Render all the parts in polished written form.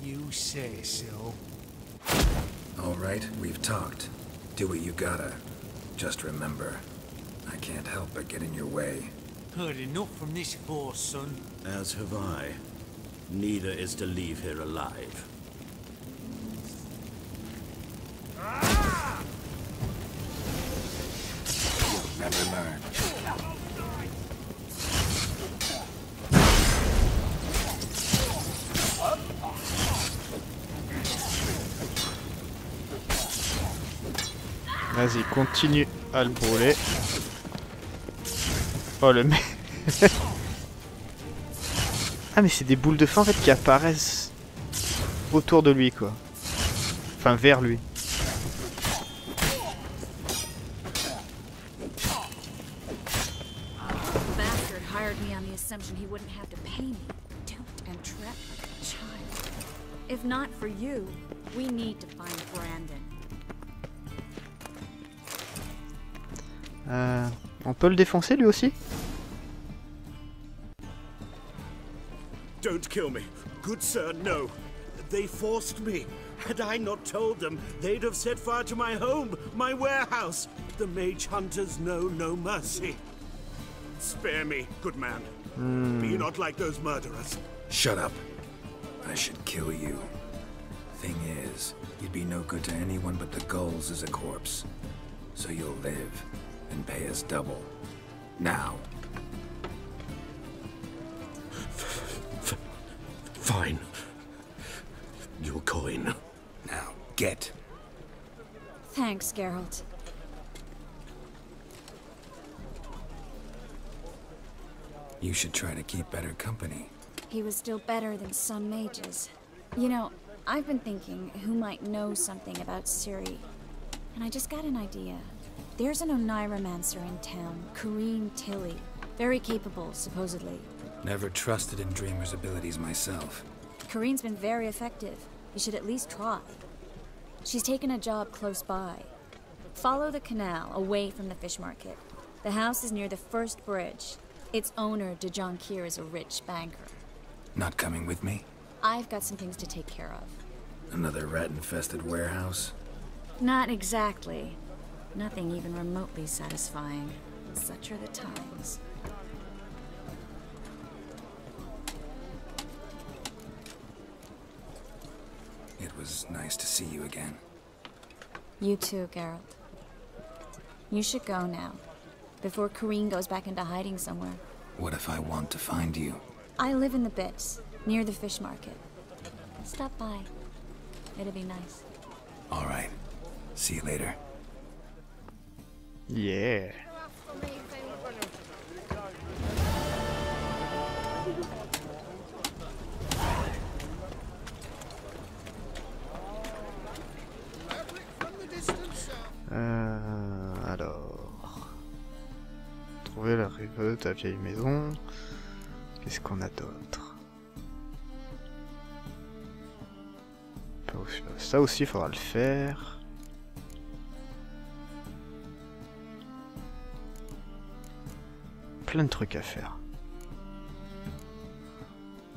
You say so. All right, we've talked. Do what you gotta. Just remember, I can't help but get in your way. Heard enough from this force, son. As have I. Neither is to leave here alive. You'll never learn. Vas-y, continue à le brûler. Oh le mec. Ah mais c'est des boules de feu en fait qui apparaissent autour de lui quoi. Enfin vers lui. Bastard hired me on the assumption he wouldn't have to pay me. Duped and trapped like a child. If not for you, we need to find Brandon. On peut le défoncer lui aussi? Don't kill me. Good sir, no. They forced me. Had I not told them, they'd have set fire to my home, my warehouse. The mage hunters know no mercy. Spare me, good man. Be not like those murderers. Shut up. I should kill you. Thing is, you'd be no good to anyone but the gulls as a corpse. So you'll live and pay us double. Now. Fine. Your coin. Now, get. Thanks, Geralt. You should try to keep better company. He was still better than some mages. You know, I've been thinking who might know something about Ciri. And I just got an idea. There's an Oneiromancer in town, Corrine Tilly. Very capable, supposedly. Never trusted in Dreamer's abilities myself. Corrine's been very effective. You should at least try. She's taken a job close by. Follow the canal away from the fish market. The house is near the first bridge. Its owner, de Jonquier, is a rich banker. Not coming with me? I've got some things to take care of. Another rat-infested warehouse? Not exactly. Nothing even remotely satisfying. Such are the times. It was nice to see you again. You too, Geralt. You should go now, before Corrine goes back into hiding somewhere. What if I want to find you? I live in the Bits, near the fish market. Stop by. It'd be nice. All right. See you later. Yeah. Alors, trouver la rue de la vieille maison. Qu'est-ce qu'on a d'autre? Ça aussi, il faudra le faire. Plein de trucs à faire.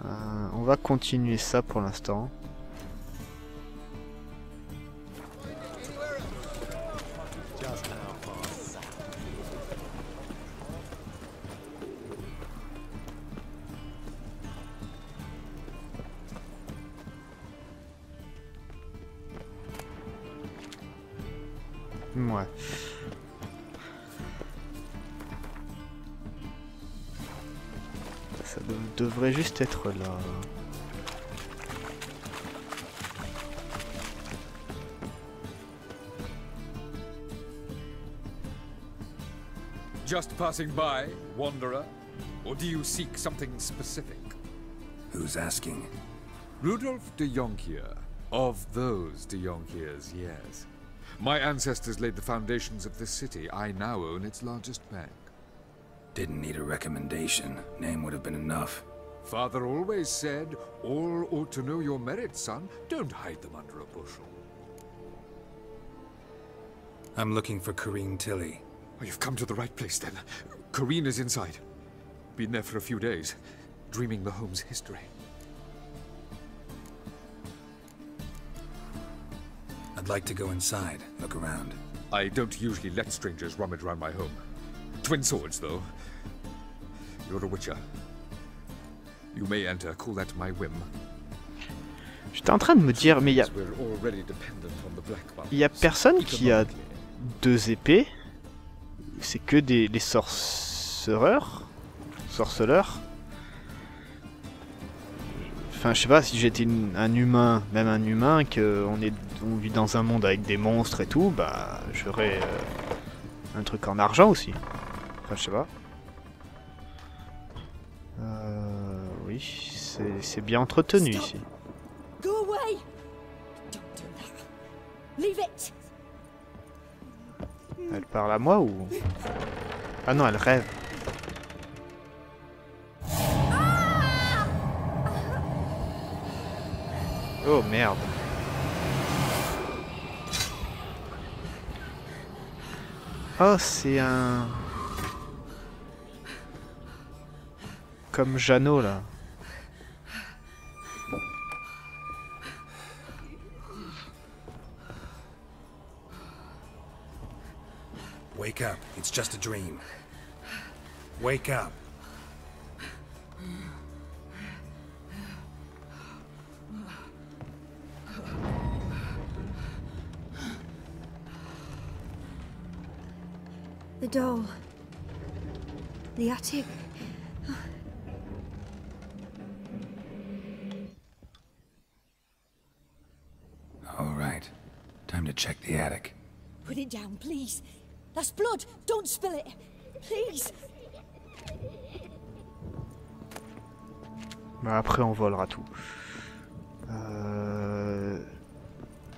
On va continuer ça pour l'instant. Ouais. Ça devrait juste être là. Just passing by, wanderer? Or do you seek something specific? Who's asking? Rudolf de Jonquier. Of those de Jonquiers, yes. My ancestors laid the foundations of this city. I now own its largest bank. Didn't need a recommendation. Name would have been enough. Father always said, all ought to know your merits, son. Don't hide them under a bushel. I'm looking for Corrine Tilly. Oh, you've come to the right place, then. Corrine is inside. Been there for a few days, dreaming the home's history. I'd like to go inside, look around. I don't usually let strangers rummage around my home. Twin swords, though. You're a witcher. You may enter, call that my whim. J'étais en train de me dire, mais il y a personne qui a 2 épées. C'est que les sorceleurs. Enfin, je sais pas, si j'étais un humain, même un humain, qu'on vit dans un monde avec des monstres et tout, bah, j'aurais un truc en argent aussi. Enfin, je sais pas. Oui, c'est bien entretenu ici. Go away! Don't do that. Leave it. Elle parle à moi ou... Ah non, elle rêve. Oh merde. Oh, c'est un... Comme Jeannot là. Wake up, it's just a dream. Wake up. The doll. The attic. All right, time to check the attic. Put it down, please. That's blood. Don't spill it. Please. Bah après on volera tout.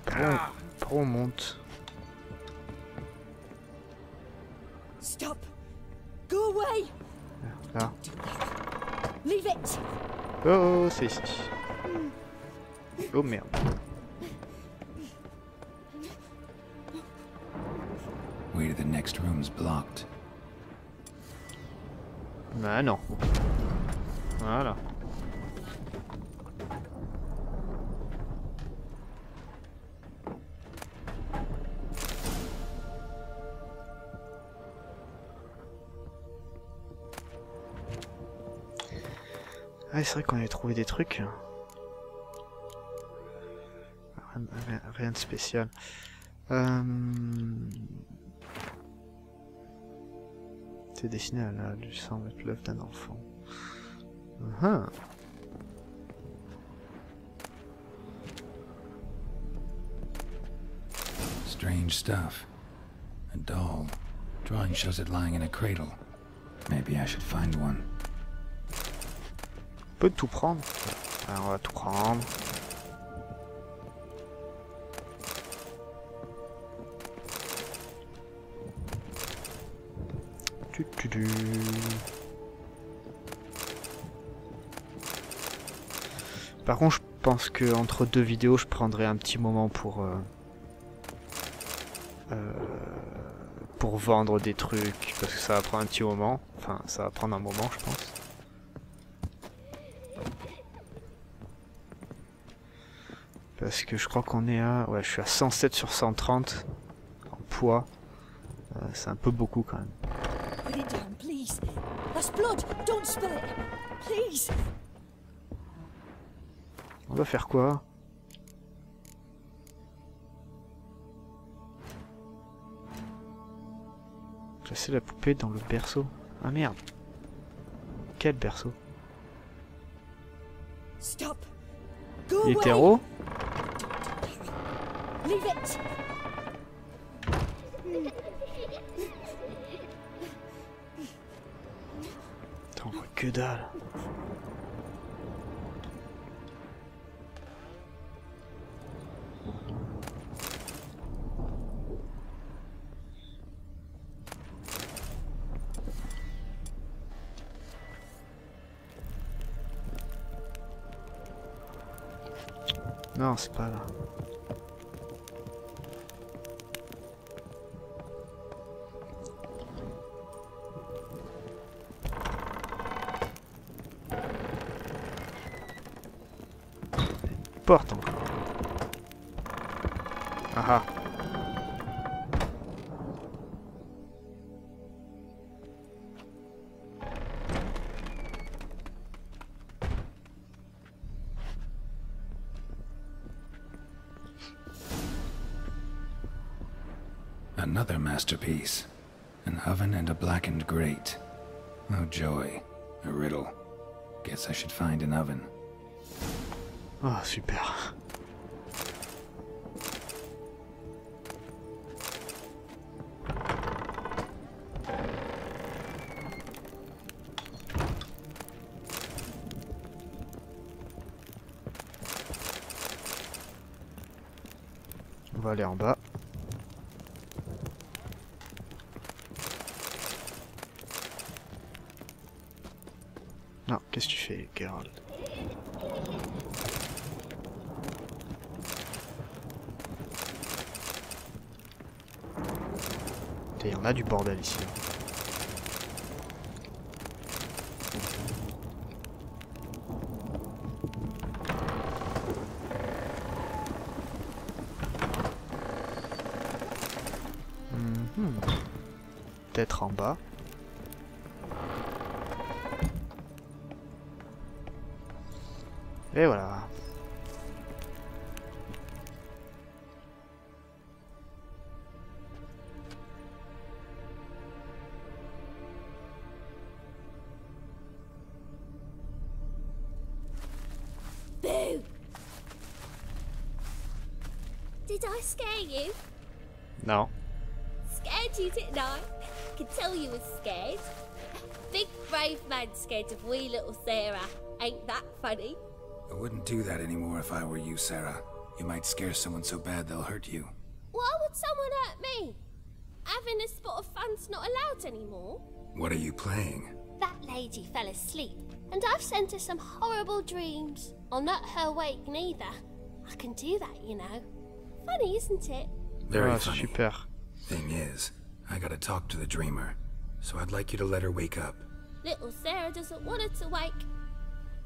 Par où on monte? Stop. Go away. Là. Leave it. Oh, c'est ici. Oh merde. Way to the next room's blocked. Bah non. Voilà. Ah, c'est vrai qu'on avait trouvé des trucs. Rien de spécial. C'est dessiné à la du sang avec l'œuvre d'un enfant. Strange stuff. A doll. Drawing shows it lying in a cradle. Maybe I should find one. On peut tout prendre. Alors, on va tout prendre. Par contre, je pense que entre 2 vidéos, je prendrai un petit moment pour vendre des trucs, parce que ça va prendre un petit moment. Enfin, ça va prendre un moment, je pense. Parce que je crois qu'on est à... Ouais, je suis à 107 sur 130 en poids. C'est un peu beaucoup quand même. Put it down, please. That's blood. Don't spill it. Please. On va faire quoi? Placer la poupée dans le berceau. Ah merde. Quel berceau? Stop. Go away. Hétéro? Leave it. Attends, on voit que dalle. Non, c'est pas là. Porte encore. Ah ah. Another masterpiece. An oven and a blackened grate. Oh joy. A riddle. Guess I should find an oven. Ah, super. On va aller en bas. Non, qu'est-ce que tu fais, Geralt? Il y en a du bordel ici. Peut-être en bas. Et voilà. Boo! Did I scare you? Non. Scared you, didn't I? Could tell you was scared. Big brave man scared of wee little Sarah. Ain't that funny? I wouldn't do that anymore if I were you, Sarah. You might scare someone so bad they'll hurt you. Why would someone hurt me? Having a spot of fun's not allowed anymore. What are you playing? That lady fell asleep, and I've sent her some horrible dreams. I'll not her wake neither. I can do that, you know. Funny, isn't it? Very Ah, funny. super. Thing is, I gotta talk to the dreamer, so I'd like you to let her wake up. Little Sarah doesn't want her to wake.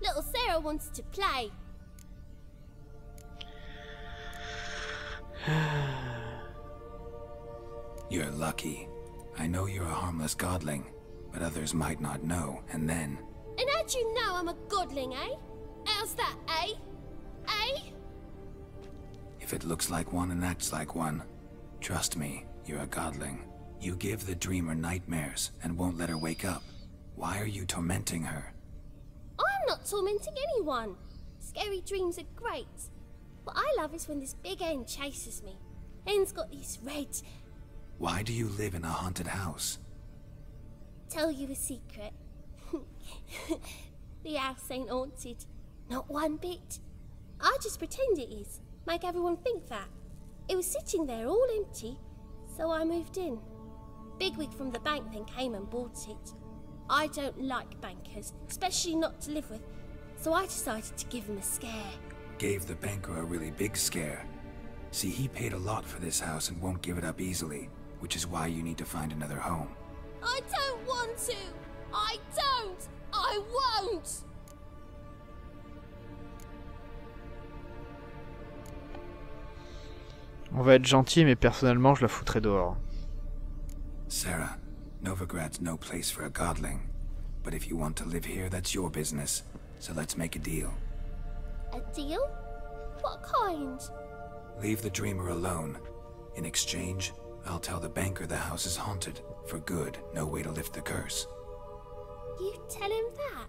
Little Sarah wants to play. You're lucky. I know you're a harmless godling, but others might not know, and then... And how'd you know I'm a godling, eh? How's that, eh? Eh? If it looks like one and acts like one, trust me, you're a godling. You give the dreamer nightmares and won't let her wake up. Why are you tormenting her? I'm not tormenting anyone. Scary dreams are great. What I love is when this big hen chases me. Hen's got these red... Why do you live in a haunted house? Tell you a secret. The house ain't haunted. Not one bit. I just pretend it is. Make everyone think that. It was sitting there all empty, so I moved in. Bigwig from the bank then came and bought it. I don't like bankers, especially not to live with, so I decided to give him a scare. Gave the banker a really big scare. See, he paid a lot for this house and won't give it up easily, which is why you need to find another home. I don't want to! I don't! I won't! On va être gentil, mais personnellement, je la foutrais dehors. Sarah, Novigrad's no place for a godling. But if you want to live here, that's your business. So let's make a deal. A deal? What kind? Leave the dreamer alone. In exchange, I'll tell the banker the house is haunted. For good, no way to lift the curse. You tell him that?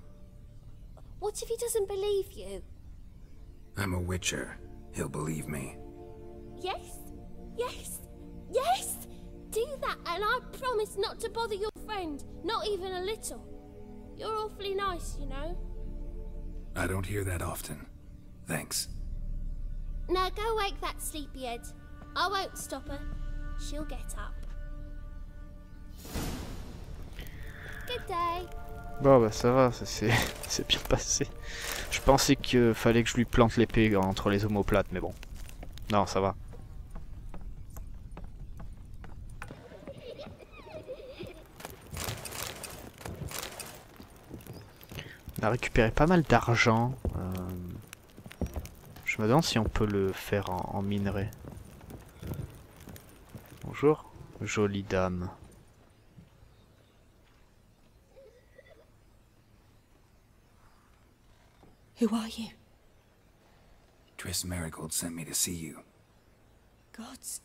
What if he doesn't believe you? I'm a witcher. He'll believe me. Yes, yes, yes! Do that and I promise not to bother your friend, not even a little. You're awfully nice, you know. I don't hear that often. Thanks. Now go wake that sleepyhead. I won't stop her. She'll get up. Good day. Bon bah ça va, ça c'est bien passé. Je pensais qu'il fallait que je lui plante l'épée entre les omoplates, mais bon. Non, ça va. On a récupéré pas mal d'argent. Je me demande si on peut le faire en minerai. Bonjour, jolie dame. Who are you? Triss Marigold sent me to see you. Gods.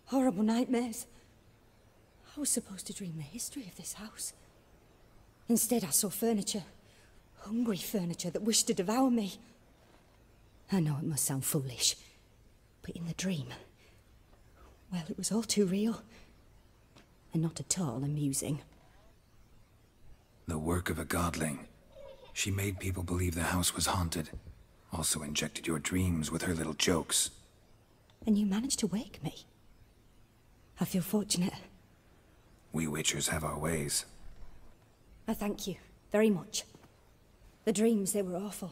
Horrible nightmares. I was supposed to dream the history of this house. Instead, I saw furniture. Hungry furniture that wished to devour me. I know it must sound foolish, but in the dream, well, it was all too real. And not at all amusing. The work of a godling. She made people believe the house was haunted. Also injected your dreams with her little jokes. And you managed to wake me. I feel fortunate. We witchers have our ways. I thank you very much. The dreams, they were awful.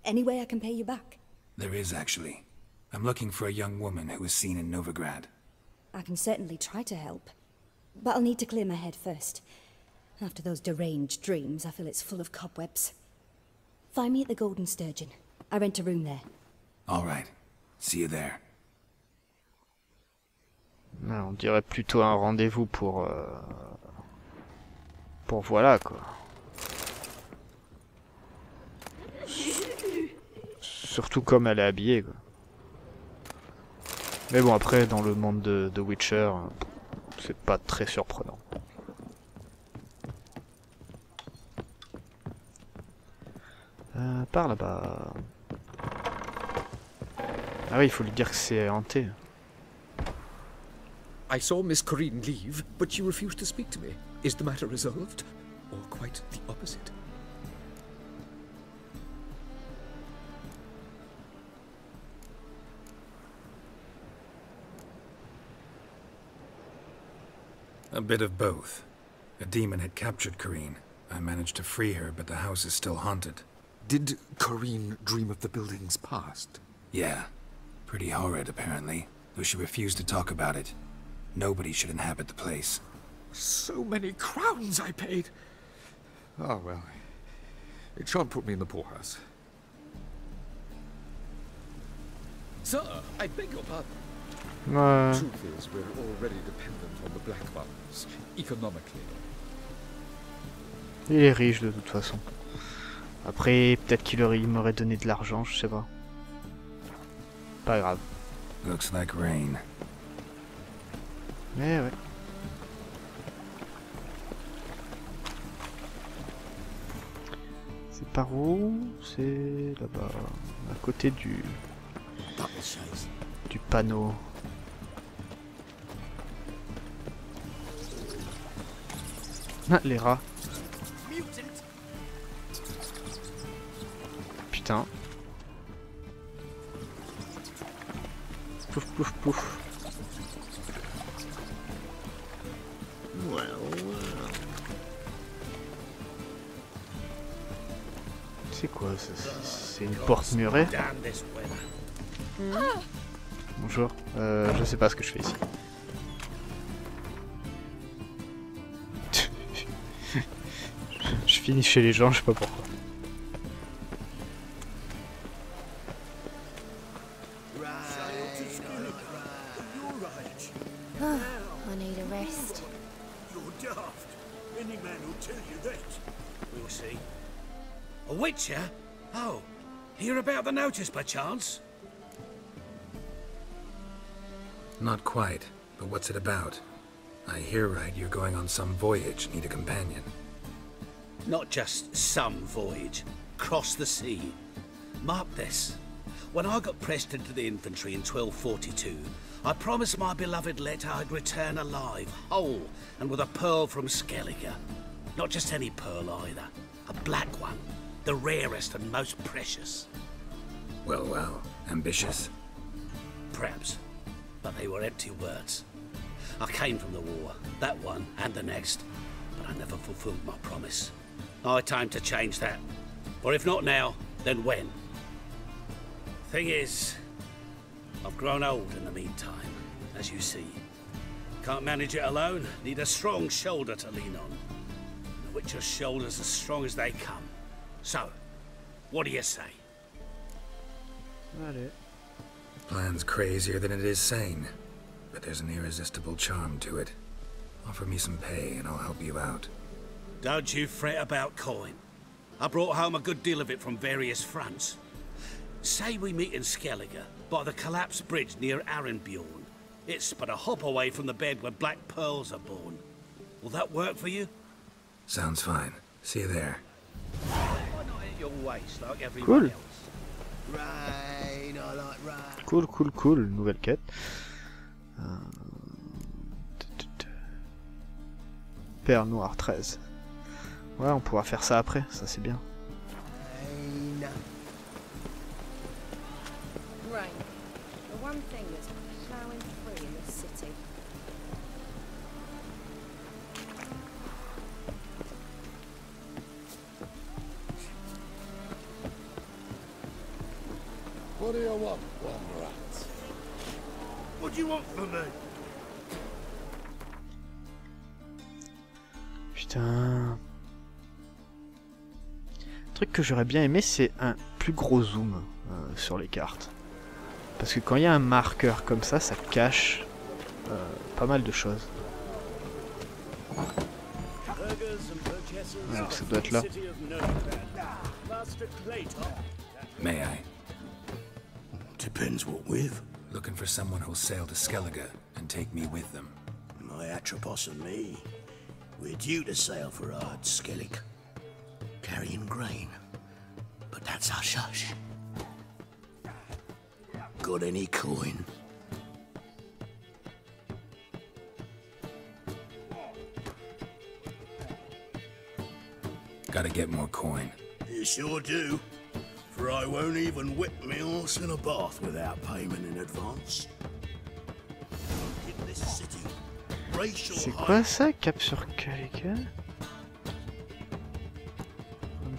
Any way I can pay you back? There is, actually. I'm looking for a young woman who was seen in Novigrad. I can certainly try to help. But I'll need to clear my head first. After those deranged dreams, I feel it's full of cobwebs. Find me at the Golden Sturgeon. I rent a room there. All right. See you there. On dirait plutôt un rendez-vous pour voilà quoi. Surtout comme elle est habillée quoi. Mais bon après dans le monde de Witcher, c'est pas très surprenant. Par là-bas. Ah oui, il faut lui dire que c'est hanté. I saw Miss Corinne leave, but she refused to speak to me. Is the matter resolved? Or quite the opposite? A bit of both. A demon had captured Corinne. I managed to free her, but the house is still haunted. Did Corinne dream of the building's past? Yeah. Pretty horrid, apparently, though she refused to talk about it. Nobody should inhabit the place. So many crowns I paid! Oh well, it shan't put me in the poorhouse. Sir, I beg your pardon. Ouais. Truth is, we're already dependent on the Black Ones, economically. Il est riche de toute façon. Après, peut-être qu'il m'aurait donné de l'argent, je sais pas. Pas grave. Looks like rain. Mais ouais. C'est par où? C'est là-bas, à côté du panneau. Ah, les rats. Putain. Pouf pouf pouf. C'est quoi ça? C'est une porte murée? Bonjour. Je sais pas ce que je fais ici. Je finis chez les gens, je sais pas pourquoi. I need a rest. You're daft. Any man will tell you that. We'll see. A witcher? Oh, hear about the notice by chance? Not quite, but what's it about? I hear right you're going on some voyage, need a companion. Not just some voyage. Cross the sea. Mark this. When I got pressed into the infantry in 1242, I promised my beloved Let I'd return alive, whole, and with a pearl from Skellige. Not just any pearl either. A black one. The rarest and most precious. Well, well, ambitious. Perhaps. But they were empty words. I came from the war, that one and the next, but I never fulfilled my promise. High time to change that. Or if not now, then when? Thing is, I've grown old in the meantime, as you see. Can't manage it alone, need a strong shoulder to lean on. The Witcher's shoulders as strong as they come. So, what do you say? Allez. Plan's crazier than it is sane. but there's an irresistible charm to it. Offer me some pay and I'll help you out. Don't you fret about coin. I brought home a good deal of it from various fronts. Say we meet in Skellige, by the collapsed bridge near Arenbjorn. It's but a hop away from the bed where black pearls are born. Will that work for you? Sounds fine. See you there. Why not hit your waist like everyone Cool. else? Rain, I like rain. Cool, cool, cool. Nouvelle quête. Père noir 13. Ouais, on pourra faire ça après, ça c'est bien. Rain. The one thing that's plowing through in this city. What do you want, Wanderat? What do you want from me? Putain. Le truc que j'aurais bien aimé, c'est un plus gros zoom sur les cartes. Parce que quand il y a un marqueur comme ça cache pas mal de choses. Ouais, ça doit être là. May I? Depends what with. Looking for someone who'll sail to Skellige and take me with them. My Atropos and me. We're due to sail for HUD, Skellig. Carrying grain. But that's hush-hush. Got any coin? Gotta get more coin. You sure do. For I won't even whip me horse in a bath without payment in advance. In this city, racial C'est quoi ça? Cap sur Skellige?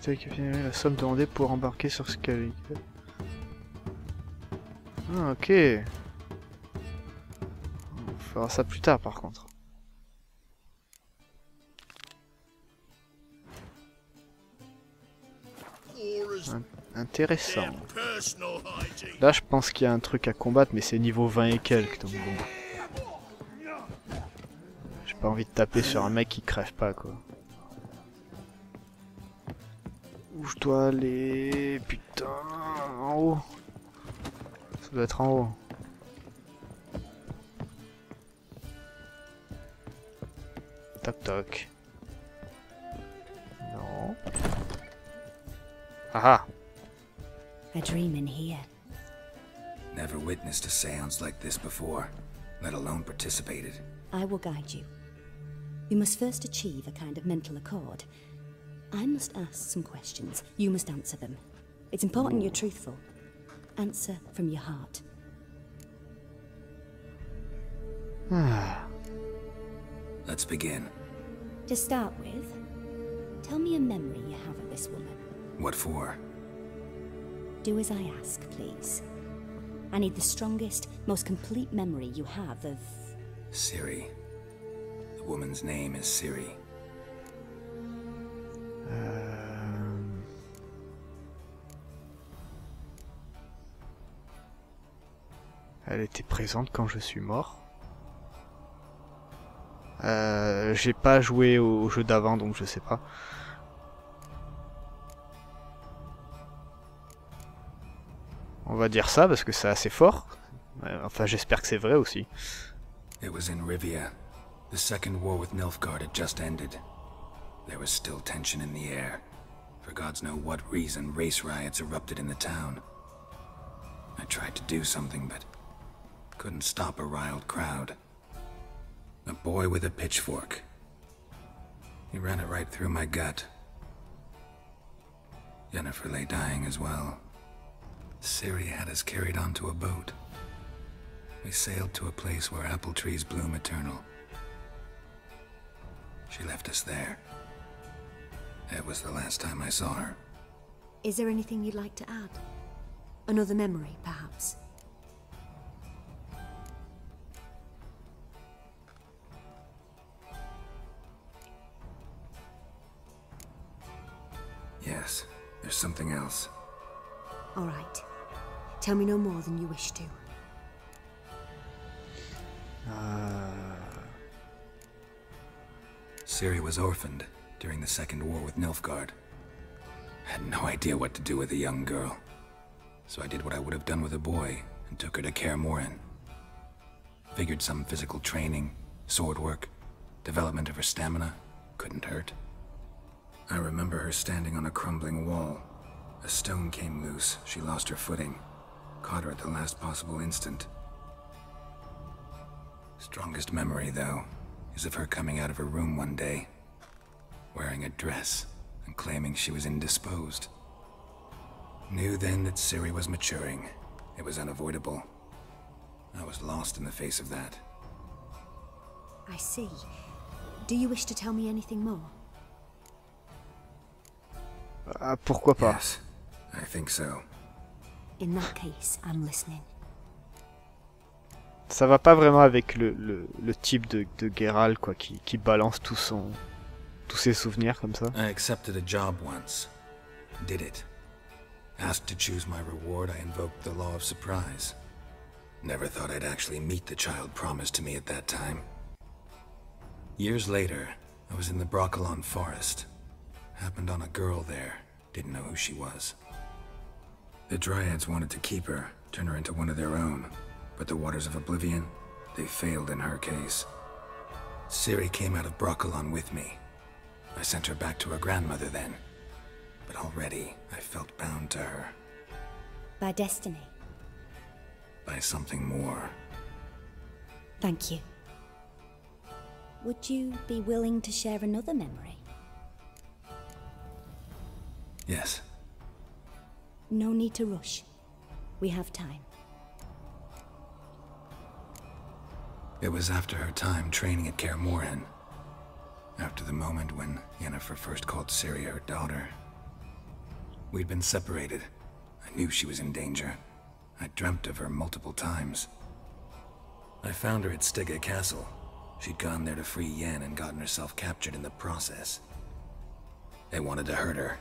La somme demandée pour embarquer sur Skellige. Ah, ok. On fera ça plus tard par contre. Intéressant. Là je pense qu'il y a un truc à combattre mais c'est niveau 20 et quelques donc bon. J'ai pas envie de taper sur un mec qui crève pas quoi. Où je dois aller? Putain, en haut. Ça doit être en haut. Toc toc. Non. Aha. A dream in here. Never witnessed a seance like this before, let alone participated. I will guide you. You must first achieve a kind of mental accord. I must ask some questions. You must answer them. It's important you're truthful. Answer from your heart. Let's begin. To start with, tell me a memory you have of this woman. What for? Do as I ask, please. I need the strongest, most complete memory you have of... Ciri. The woman's name is Ciri. Elle était présente quand je suis mort. J'ai pas joué au jeu d'avant donc je sais pas. On va dire ça parce que c'est assez fort. Enfin j'espère que c'est vrai aussi. It was in Rivia. The second war with Nilfgaard had just ended. There was still tension in the air. For gods know what reason, race riots erupted in the town. I tried to do something, but couldn't stop a riled crowd. A boy with a pitchfork. He ran it right through my gut. Yennefer lay dying as well. Ciri had us carried onto a boat. We sailed to a place where apple trees bloom eternal. She left us there. That was the last time I saw her. Is there anything you'd like to add? Another memory, perhaps? Yes, there's something else. All right. Tell me no more than you wish to. Ciri was orphaned during the Second War with Nilfgaard. I had no idea what to do with a young girl. So I did what I would have done with a boy and took her to Kaer Morhen. Figured some physical training, sword work, development of her stamina couldn't hurt. I remember her standing on a crumbling wall. A stone came loose, she lost her footing. Caught her at the last possible instant. Strongest memory, though, is of her coming out of her room one day, wearing a dress and claiming she was indisposed. Knew then that Ciri was maturing. It was unavoidable. I was lost in the face of that. I see. Do you wish to tell me anything more? Pourquoi pas? Yes, I think so. In that case, I'm listening. Ça va pas vraiment avec le type de Geralt quoi, qui balance tous ses souvenirs comme ça. I accepted a job once. Did it. Asked to choose my reward, I invoked the law of surprise. Never thought I'd actually meet the child promised to me at that time. Years later, I was in the Broccolon forest. Happened on a girl there. Didn't know who she was. The Dryads wanted to keep her, turn her into one of their own. But the Waters of Oblivion, they failed in her case. Ciri came out of Broccolon with me. I sent her back to her grandmother then. But already, I felt bound to her. By destiny? By something more. Thank you. Would you be willing to share another memory? Yes. No need to rush. We have time. It was after her time training at Kaer Morhen. After the moment when Yennefer first called Ciri her daughter. We'd been separated. I knew she was in danger. I dreamt of her multiple times. I found her at Stygga Castle. She'd gone there to free Yen and gotten herself captured in the process. They wanted to hurt her.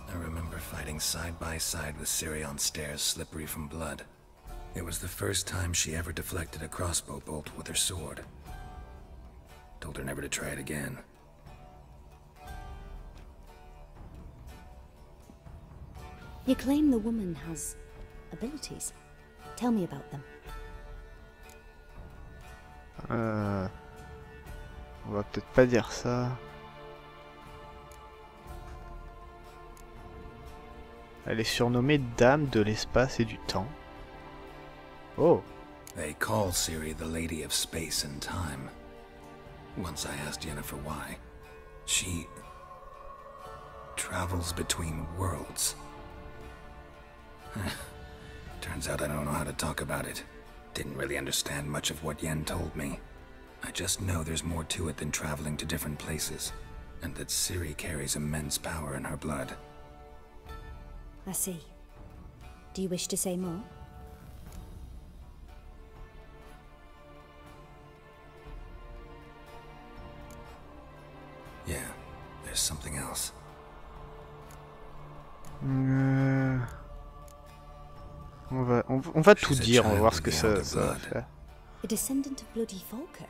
I remember fighting side by side with Ciri on stairs slippery from blood. It was the first time she ever deflected a crossbow bolt with her sword. Told her never to try it again. You claim the woman has abilities. Tell me about them. On va peut-être pas dire ça. Elle est surnommée Dame de l'espace et du temps. Oh. They call Ciri the Lady of Space and Time. Once I asked Yennefer why. She travels between worlds. Turns out I don't know how to talk about it. Didn't really understand much of what Yen told me. I just know there's more to it than traveling to different places, and that Ciri carries immense power in her blood. I see. Do you wish to say more? Yeah, there's something else. On va tout dire, on va voir ce que ça va faire. A descendant of bloody Volker.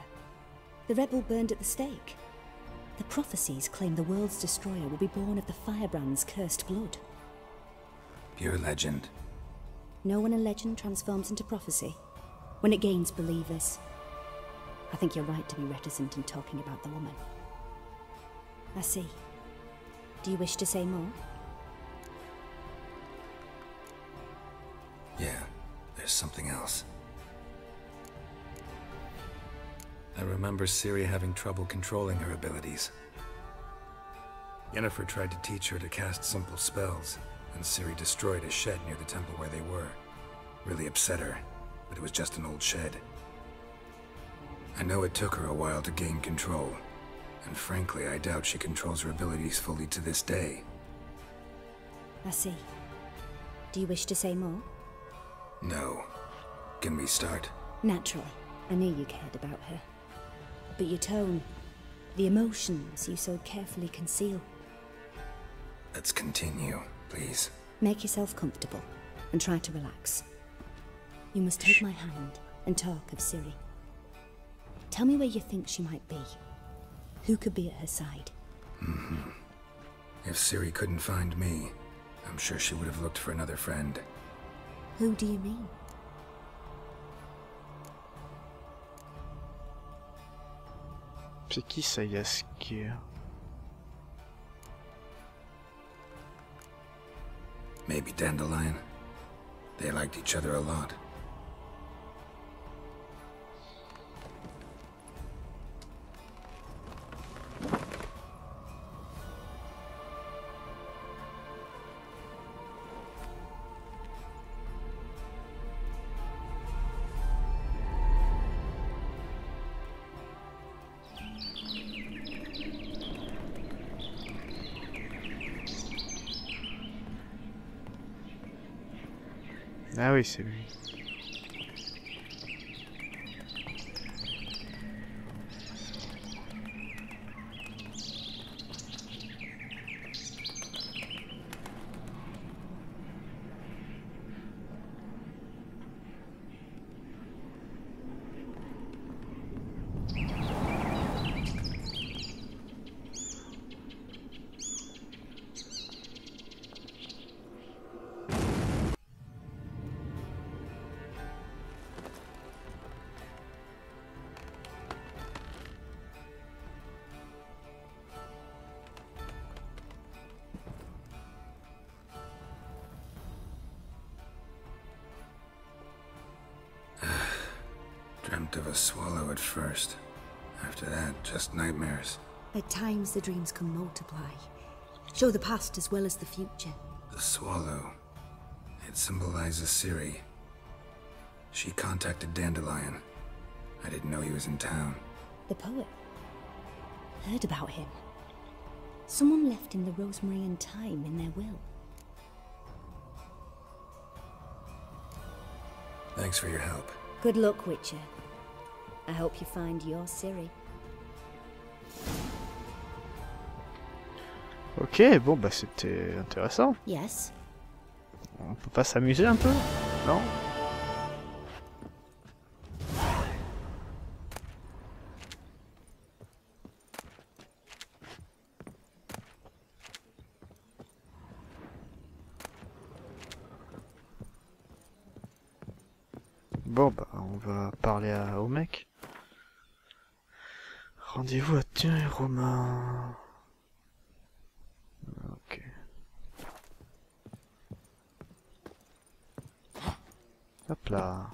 The rebel burned at the stake. The prophecies claim the world's destroyer will be born of the firebrand's cursed blood. Pure legend. Know when a legend transforms into prophecy? When it gains believers. I think you're right to be reticent in talking about the woman. I see. Do you wish to say more? Yeah, there's something else. I remember Ciri having trouble controlling her abilities. Yennefer tried to teach her to cast simple spells, and Ciri destroyed a shed near the temple where they were. Really upset her, but it was just an old shed. I know it took her a while to gain control, and frankly, I doubt she controls her abilities fully to this day. I see. Do you wish to say more? No. Can we start? Naturally. I knew you cared about her. But your tone, the emotions you so carefully conceal. Let's continue, please. Make yourself comfortable and try to relax. You must take my hand and talk of Ciri. Tell me where you think she might be. Who could be at her side? If Ciri couldn't find me, I'm sure she would have looked for another friend. Who do you mean? C'est qui ça, Yaskir? Maybe Dandelion. They liked each other a lot. Ah oui, c'est lui. Dreamt of a swallow at first. After that, just nightmares. At times the dreams can multiply. Show the past as well as the future. The swallow. It symbolizes Ciri. She contacted Dandelion. I didn't know he was in town. The poet. Heard about him. Someone left him the rosemary and thyme in their will. Thanks for your help. Good luck, Witcher. I hope you find your Ciri. Ok, bon bah c'était intéressant. Yes. On peut pas s'amuser un peu? Non? Bon bah on va parler au mec. Rendez-vous à Tiens Romain. Ok. Hop là.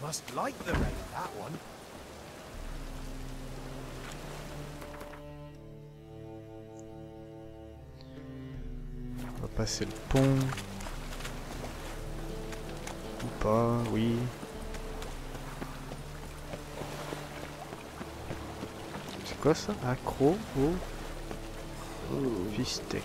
Must like the rain, that one. On va passer le pont. Ou pas, oui. C'est quoi ça? Accro au bistec.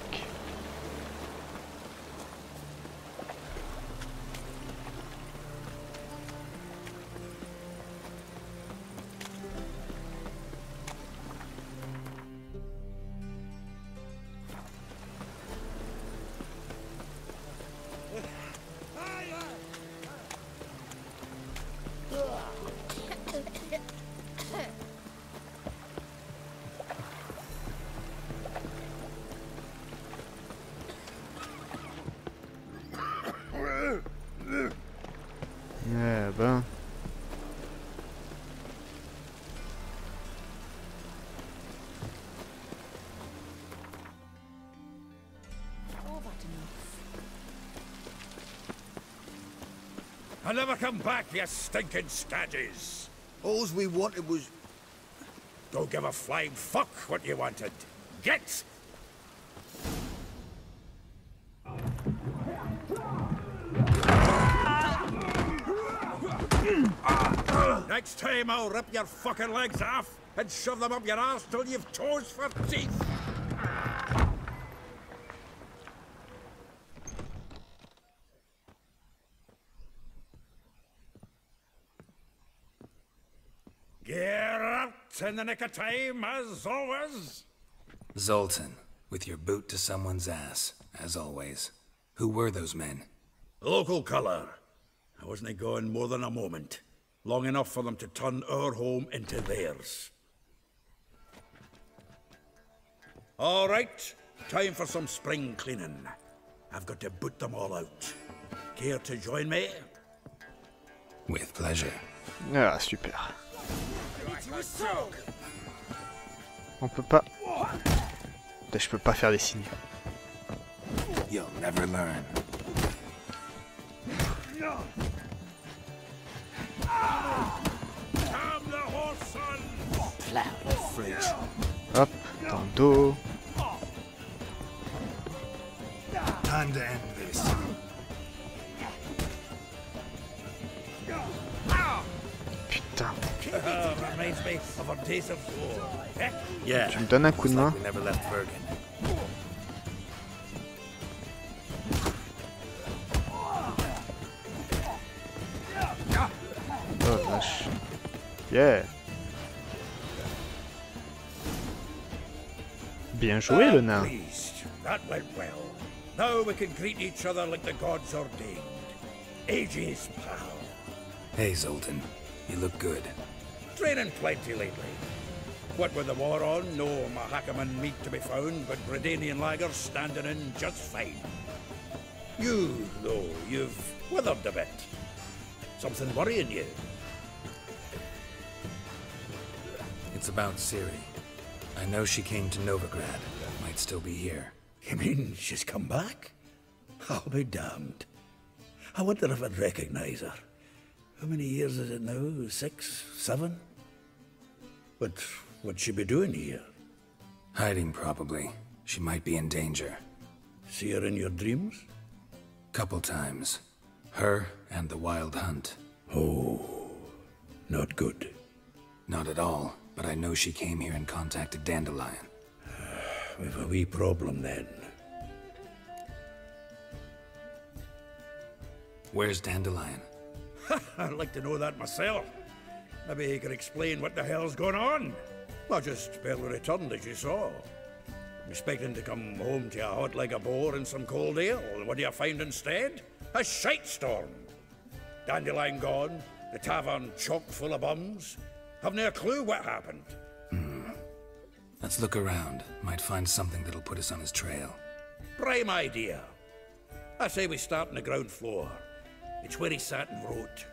Eh ben. I never come back, you stinking stagges. All we wanted was... Don't give a flying fuck what you wanted. Get! Next time I'll rip your fucking legs off and shove them up your arse till you've toes for teeth. Get up! in the nick of time, as always. Zoltan, with your boot to someone's ass, as always. Who were those men? Local colour. I wasn't gone more than a moment. Long enough for them to turn our home into theirs. All right, time for some spring cleaning. I've got to boot them all out. Care to join me? With pleasure. Ah, super. On peut pas... Je peux pas faire des signes. You'll never learn. Hop, dans le dos. Time to end this. Putain. Reminds me of our days of war. Yeah. Tu me donnes un coup de main? We never left Bergen. Oh vache. Yeah. Bien joué le nain. Pleased. That went well. Now we can greet each other like the gods ordained. Ages, pal. Hey, Zoltan. You look good. Training plenty lately. What with the war on, no Mahakaman meat to be found, but Bredanian lagers standing in just fine. You, though, you've withered a bit. Something worrying you? It's about Ciri. I know she came to Novigrad. Might still be here. You mean she's come back? I'll be damned. I wonder if I'd recognize her. How many years is it now? 6, 7? But what'd she be doing here? Hiding, probably. She might be in danger. See her in your dreams? Couple times. Her and the Wild Hunt. Oh, not good. Not at all, but I know she came here and contacted Dandelion. We've a wee problem then. Where's Dandelion? I'd like to know that myself. Maybe he could explain what the hell's going on. I just barely returned, as you saw. I'm expecting to come home to a hot like a boar and some cold ale. What do you find instead? A shite storm. Dandelion gone, the tavern chock full of bums. Haven't a clue what happened. Let's look around. Might find something that'll put us on his trail. Prime idea. I say we start on the ground floor. It's where he sat and wrote.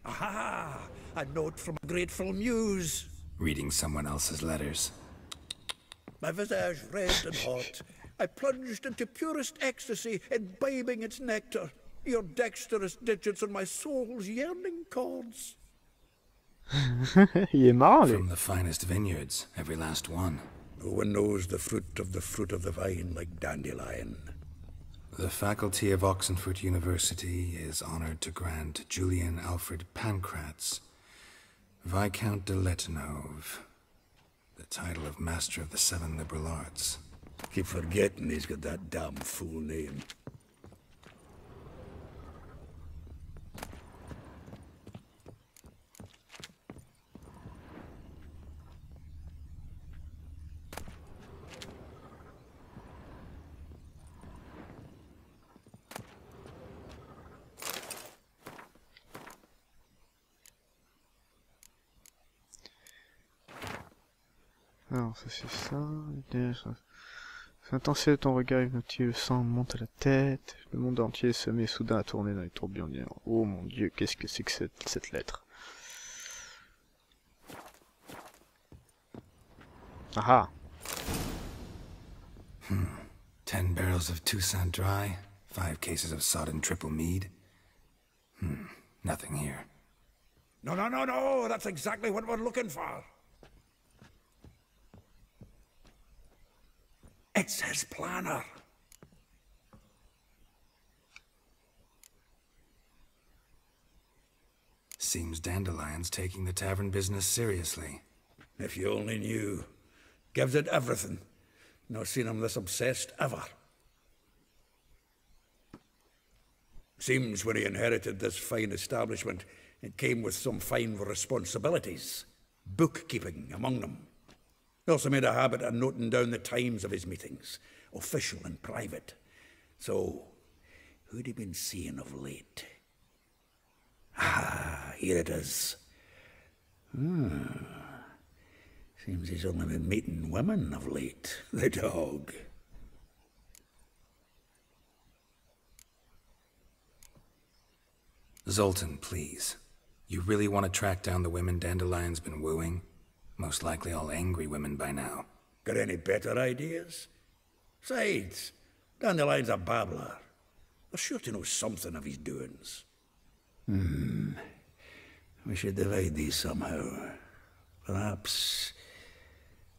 Aha! A note from a grateful muse. Reading someone else's letters. My visage red and hot. I plunged into purest ecstasy, imbibing its nectar. Your dexterous digits on my soul's yearning chords. Il est marrant, lui. From the finest vineyards, every last one. No one knows the fruit of the vine like Dandelion. The faculty of Oxenfurt University is honored to grant Julian Alfred Pancratz, Viscount de Letenove, the title of Master of the Seven Liberal Arts. Keep forgetting he's got that damn fool name. Alors, ça c'est ça. Fais attention à ton regard hypnotique, le sang monte à la tête. Le monde entier se met soudain à tourner dans les tourbillons. Oh mon dieu, qu'est-ce que c'est que cette lettre? Ah. 10 barrels of Toussaint Dry, 5 cases of sodden triple mead. Nothing here. No, that's exactly what we're looking for. It's his planner. Seems Dandelion's taking the tavern business seriously. If you only knew. Gives it everything. Not seen him this obsessed ever. Seems when he inherited this fine establishment, it came with some fine responsibilities, bookkeeping among them. He also made a habit of noting down the times of his meetings, official and private. So, who'd he been seeing of late? Ah, here it is. Seems he's only been meeting women of late, the dog. Zoltan, please. You really want to track down the women Dandelion's been wooing? Most likely all angry women by now. Got any better ideas? Besides, Dandelion's a babbler. They're sure to know something of his doings. We should divide these somehow. Perhaps...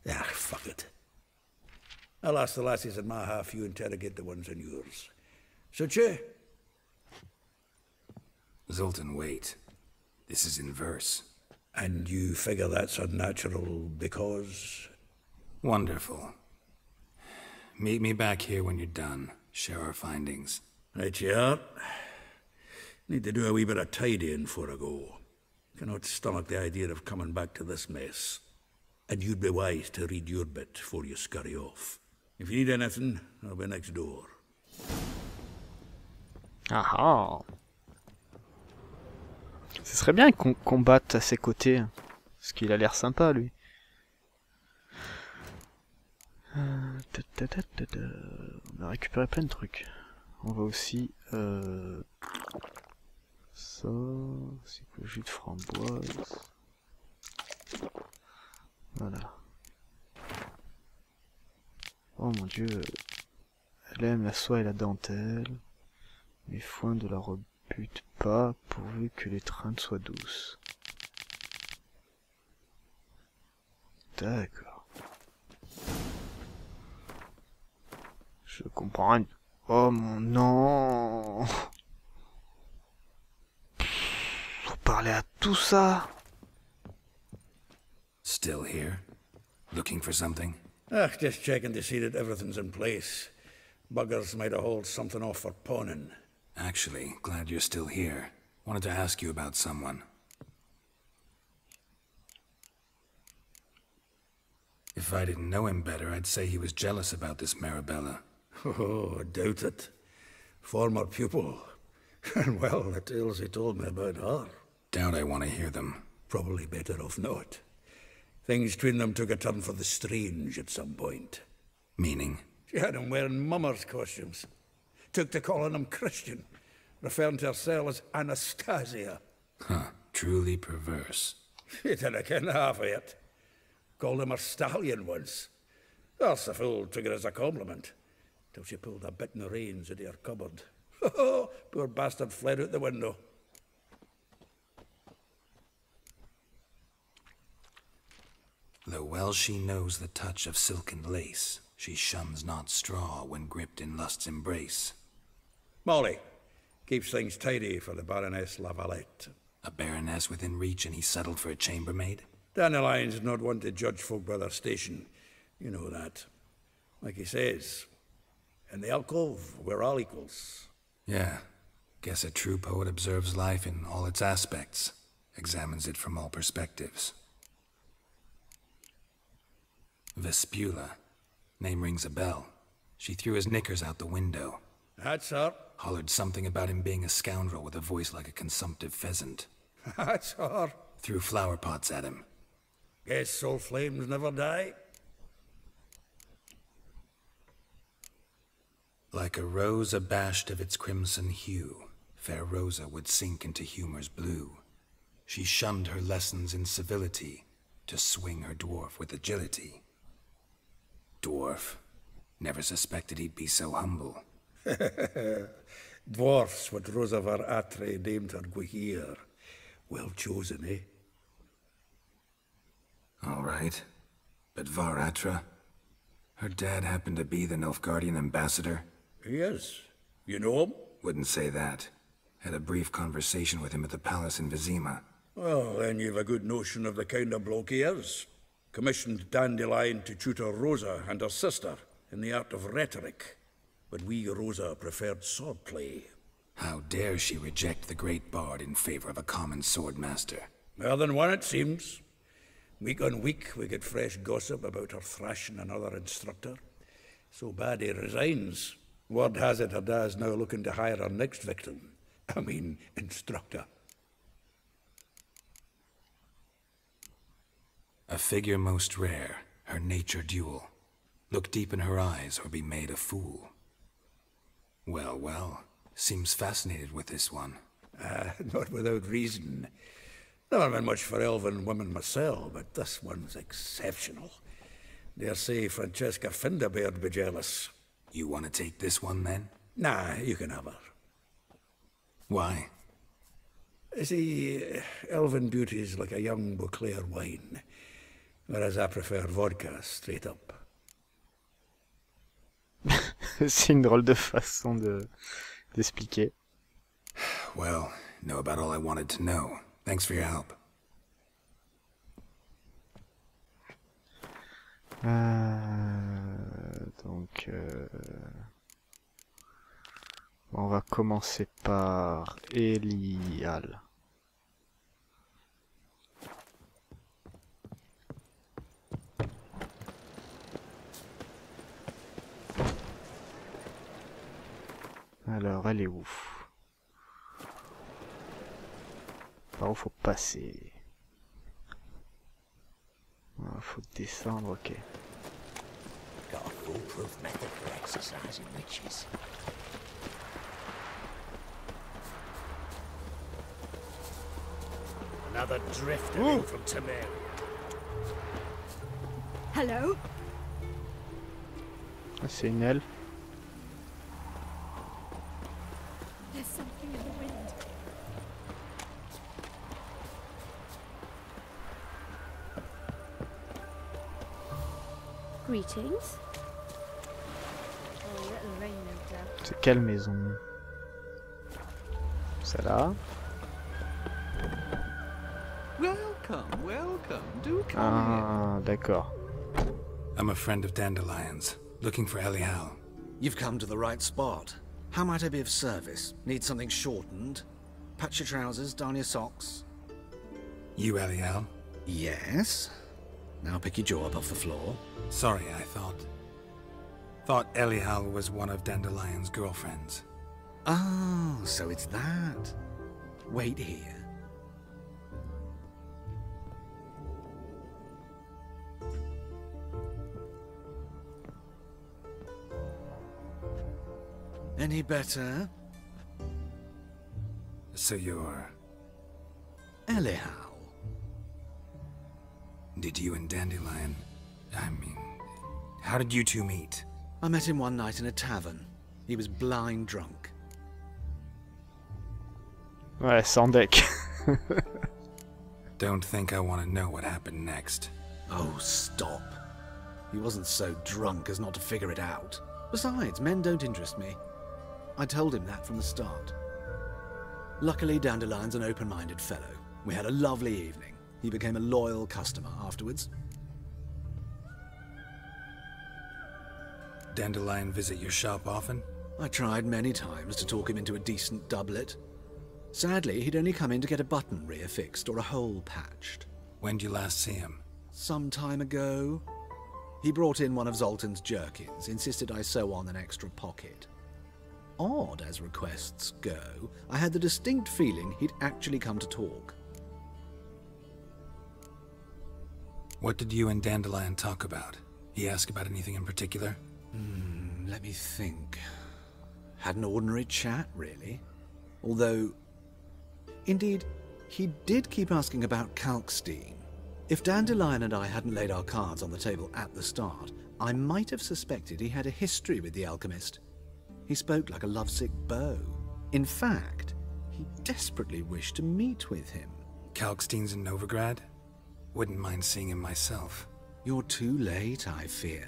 fuck it. I'll ask the lassies in my half, you interrogate the ones in yours. Suit you? Zoltan, wait. This is in verse. And you figure that's unnatural because... Wonderful. Meet me back here when you're done. Share our findings. Right you are. Need to do a wee bit of tidying before I go. Cannot stomach the idea of coming back to this mess. And you'd be wise to read your bit before you scurry off. If you need anything, I'll be next door. Ah. Ce serait bien qu'on combatte à ses côtés, parce qu'il a l'air sympa lui. On a récupéré plein de trucs. On va aussi ça, c'est que le jus de framboise. Voilà. Oh mon dieu, elle aime la soie et la dentelle. Les foins de la rebute pas, pourvu que l'étreinte soit douce. D'accord. Je comprends rien. Oh mon non. Faut parler à tout ça. Still here? Looking for something? Just checking to see that everything's in place. Buggers might have hauled something off for pawning. Actually, glad you're still here. Wanted to ask you about someone. If I didn't know him better, I'd say he was jealous about this Marabella. Oh, I doubt it. Former pupil. And well, the tales he told me about her. Doubt I want to hear them. Probably better off not. Things between them took a turn for the strange at some point. Meaning? She had him wearing mummers' costumes. Took to calling him Christian, referring to herself as Anastasia. Huh, truly perverse. She didn't ken half of it. Called him her stallion once. That's the fool took it as a compliment, till she pulled a bit in the reins into her cupboard. Poor bastard fled out the window. Though well she knows the touch of silken lace, she shuns not straw when gripped in lust's embrace. Molly keeps things tidy for the Baroness Lavalette. A baroness within reach and he settled for a chambermaid? Dandelion's not one to judge folk by their station. You know that. Like he says, in the alcove, we're all equals. Yeah. Guess a true poet observes life in all its aspects, examines it from all perspectives. Vespula. Name rings a bell. She threw his knickers out the window. That's her. Hollered something about him being a scoundrel with a voice like a consumptive pheasant. That's her. Threw flower pots at him. Guess soul flames never die. Like a rose abashed of its crimson hue, fair Rosa would sink into humor's blue. She shunned her lessons in civility, to swing her dwarf with agility. Dwarf. Never suspected he'd be so humble. Dwarfs, what Rosa var Atre named her Guihir. Well chosen, eh? All right. But Varatra? Her dad happened to be the Nilfgaardian ambassador? He is. You know him? Wouldn't say that. Had a brief conversation with him at the palace in Vizima. Well, then you've a good notion of the kind of bloke he is. Commissioned Dandelion to tutor Rosa and her sister in the art of rhetoric. But we, Rosa, preferred swordplay. How dare she reject the great bard in favor of a common swordmaster? More than one, it seems. Week on week, we get fresh gossip about her thrashing another instructor. So bad he resigns. Word has it Hada is now looking to hire her next victim. I mean, instructor. A figure most rare, her nature dual. Look deep in her eyes or be made a fool. Well, well, seems fascinated with this one. Not without reason. Never been much for elven women myself, but this one's exceptional. Dare say Francesca Finderbeard be jealous. You want to take this one then? Nah, you can have her. Why? See, elven beauty's like a young Beauclair wine, whereas I prefer vodka straight up. C'est une drôle de façon d'expliquer. Well, know about all I wanted to know. Thanks for your help. Donc, on va commencer par Elial. Alors, elle est où? Par où faut passer? Faut descendre, ok. Got a foolproof method for exercising witches. Another drifter in from Temeria. Hello? C'est une elfe. There's something in the wind. Greetings. Oh, little rain, no doubt. C'est quelle maison? Celle-là. Welcome, welcome. Do come Ah, d'accord. I'm a friend of Dandelion's, looking for Elial. You've come to the right spot. How might I be of service? Need something shortened? Patch your trousers, darn your socks. You Elial? Yes. Now pick your jaw up off the floor. Sorry, I thought Elial was one of Dandelion's girlfriends. Oh, so it's that. Wait here. Any better? So you're... Elial. Did you and Dandelion... I mean... How did you two meet? I met him one night in a tavern. He was blind drunk. Ouais, sans deck. Don't think I want to know what happened next. Oh, stop. He wasn't so drunk as not to figure it out. Besides, men don't interest me. I told him that from the start. Luckily, Dandelion's an open-minded fellow. We had a lovely evening. He became a loyal customer afterwards. Dandelion visit your shop often? I tried many times to talk him into a decent doublet. Sadly, he'd only come in to get a button reaffixed or a hole patched. When did you last see him? Some time ago. He brought in one of Zoltan's jerkins, insisted I sew on an extra pocket. Odd as requests go, I had the distinct feeling he'd actually come to talk. What did you and Dandelion talk about? He asked about anything in particular? Let me think. Had an ordinary chat, really. Although, indeed, he did keep asking about Kalkstein. If Dandelion and I hadn't laid our cards on the table at the start, I might have suspected he had a history with the alchemist. He spoke like a lovesick beau. In fact, he desperately wished to meet with him. Kalkstein's in Novigrad? Wouldn't mind seeing him myself. You're too late, I fear.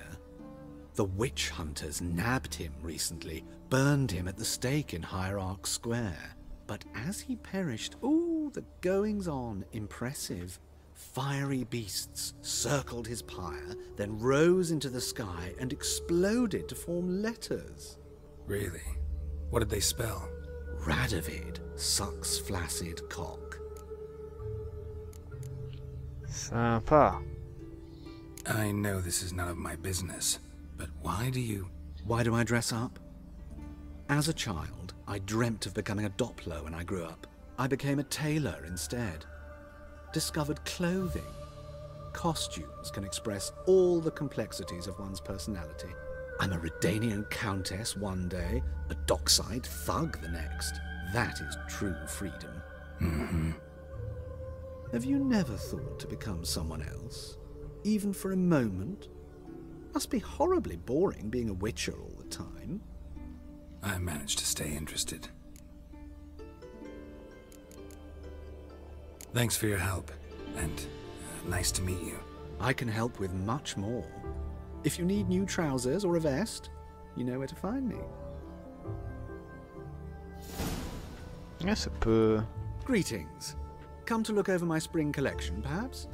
The witch hunters nabbed him recently, burned him at the stake in Hierarch Square. But as he perished, ooh, the goings-on, impressive. Fiery beasts circled his pyre, then rose into the sky and exploded to form letters. Really? What did they spell? Radovid sucks flaccid cock. Sympa. I know this is none of my business, but why do I dress up? As a child, I dreamt of becoming a Doppler when I grew up. I became a tailor instead. Discovered clothing. Costumes can express all the complexities of one's personality. I'm a Redanian countess one day, a dockside thug the next. That is true freedom. Mm-hmm. Have you never thought to become someone else? Even for a moment? Must be horribly boring being a witcher all the time. I managed to stay interested. Thanks for your help, and nice to meet you. I can help with much more. If you need new trousers or a vest, you know where to find me. Ouais, ça peut... Greetings. Come to look over my spring collection, perhaps?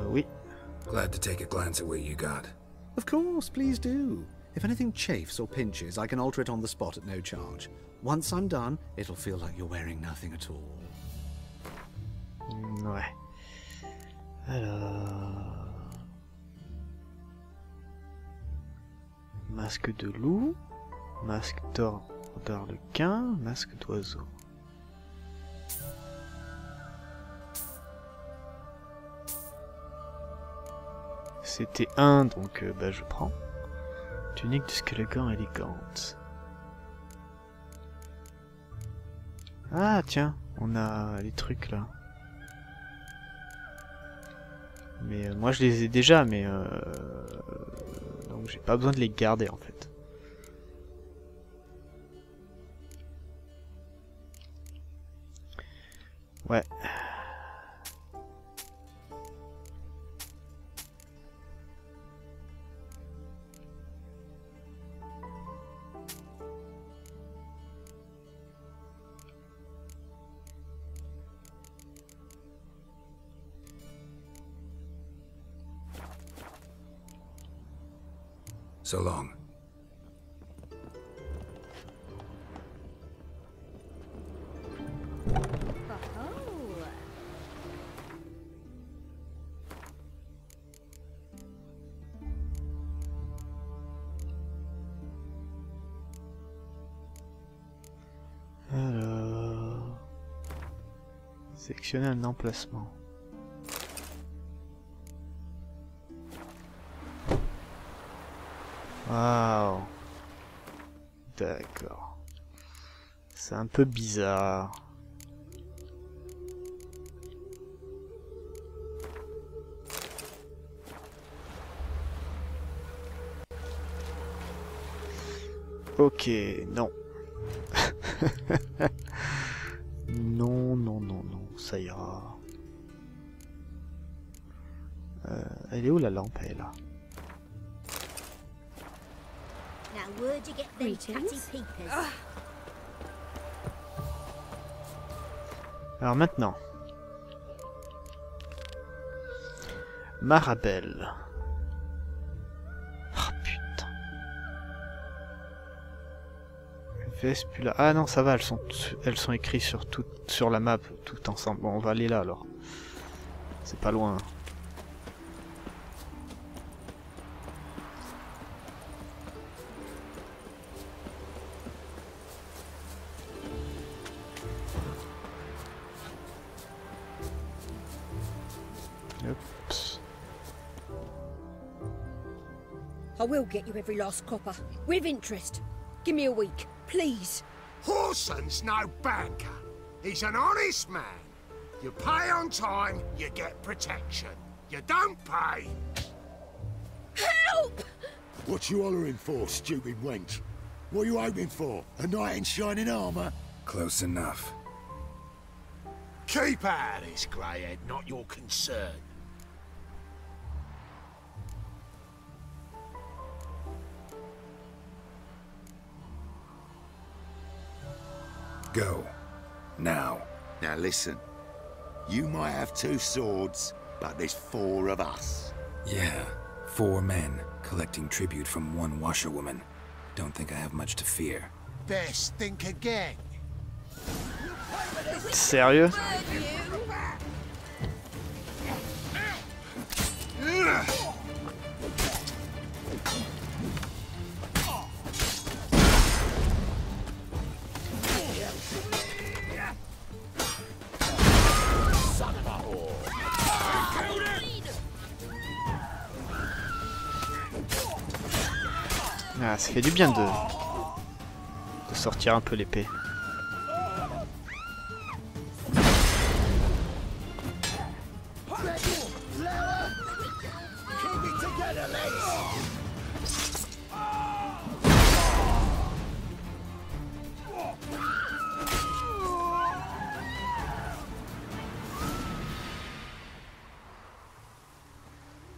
Oui. Glad to take a glance at what you got. Of course, please do. If anything chafes or pinches, I can alter it on the spot at no charge. Once I'm done, it'll feel like you're wearing nothing at all. Ouais. Alors... Masque de loup, masque d'arlequin, masque d'oiseau. C'était un, donc bah, je prends. Tunique de skeleton élégante. Ah tiens, on a les trucs là. Mais moi je les ai déjà, mais donc j'ai pas besoin de les garder en fait. Ouais. So long. Alors... Sélectionner un emplacement. Waouh. D'accord. C'est un peu bizarre. Ok, non. Non, non, non, non, ça ira. Elle est où la lampe, elle est là? Alors maintenant, Marabelle. Oh putain. Vespula. Ah non, ça va, elles sont écrites sur la map, tout ensemble. Bon, on va aller là alors. C'est pas loin. I will get you every last copper, with interest. Give me a week, please. Horson's no banker. He's an honest man. You pay on time, you get protection. You don't pay... Help! What you hollering for, stupid wench? What are you hoping for? A knight in shining armour? Close enough. Keep out of this, greyhead, not your concern. Go. Now. Now listen. You might have 2 swords, but there's 4 of us. Yeah, 4 men, collecting tribute from 1 washerwoman. Don't think I have much to fear. best think again. Sérieux? Ah, ça fait du bien de sortir un peu l'épée.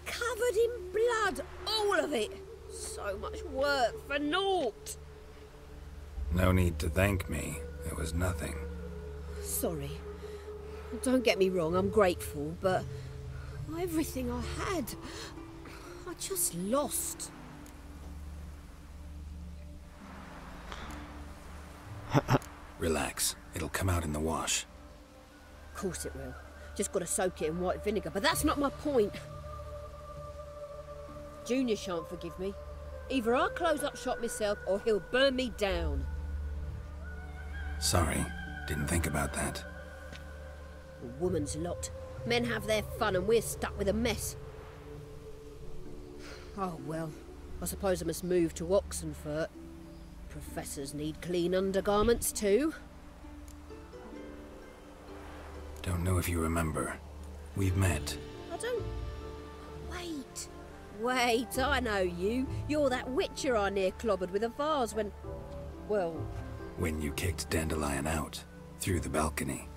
Covered in blood, all of it. So much work for naught. No need to thank me. It was nothing. Sorry. Don't get me wrong, I'm grateful, but everything I had, I just lost. Relax. It'll come out in the wash. Of course it will. Just gotta soak it in white vinegar, but that's not my point. Junior shan't forgive me. Either I'll close up shop myself or he'll burn me down. Sorry. Didn't think about that. A woman's lot. Men have their fun and we're stuck with a mess. Oh well, I suppose I must move to Oxenfurt. Professors need clean undergarments too. Don't know if you remember. We've met. I don't... Wait, I know you. You're that witcher I near clobbered with a vase when... well... When you kicked Dandelion out. Through the balcony.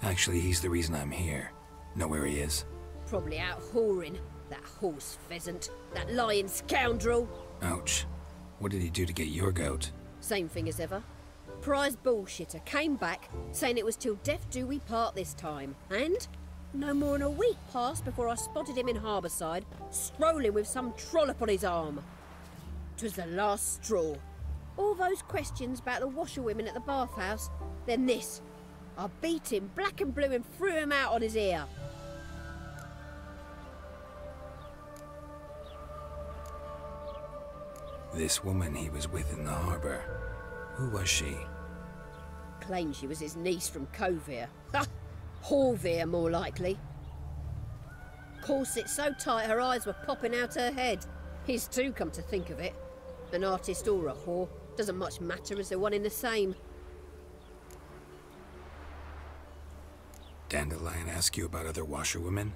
Actually, he's the reason I'm here. Know where he is? Probably out whoring. That horse pheasant. That lying scoundrel. Ouch. What did he do to get your goat? Same thing as ever. Prize bullshitter came back, saying it was till death do we part this time. And... no more than a week passed before I spotted him in Harbourside, strolling with some trollop on his arm. 'Twas the last straw. All those questions about the washerwomen at the bathhouse, then this. I beat him black and blue and threw him out on his ear. This woman he was with in the harbour. Who was she? Claimed she was his niece from Covere. Ha! Horvere, more likely. Corset so tight her eyes were popping out her head. His too, come to think of it. An artist or a whore. Doesn't much matter as they're one in the same. Dandelion ask you about other washerwomen?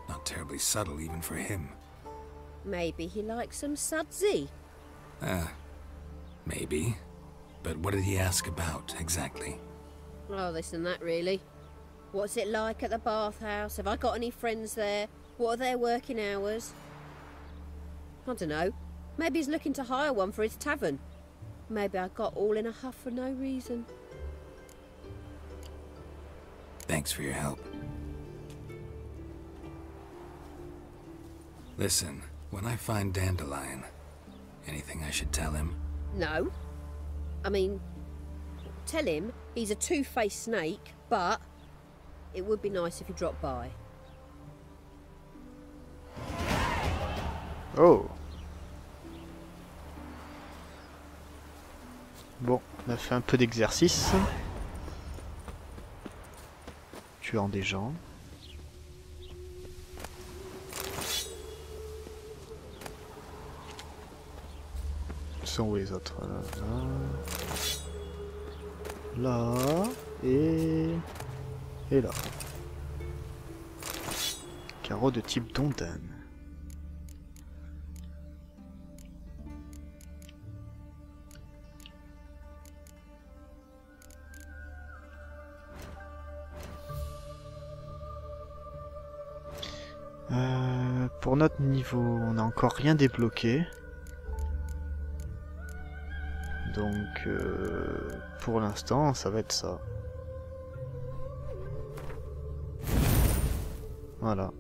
Not terribly subtle even for him. Maybe he likes some sudsy. Maybe. But what did he ask about, exactly? Oh, this and that, really. What's it like at the bathhouse? Have I got any friends there? What are their working hours? I don't know. Maybe he's looking to hire one for his tavern. Maybe I got all in a huff for no reason. Thanks for your help. Listen, when I find Dandelion, anything I should tell him? No. I mean, tell him he's a two-faced snake, but it would be nice if he dropped by. Oh. Bon, on a fait un peu d'exercice. Tuant des gens. Sont où les autres? Là, et là. Carreau de type Dondan. Pour notre niveau, on n'a encore rien débloqué. Donc, pour l'instant, ça va être ça. Voilà.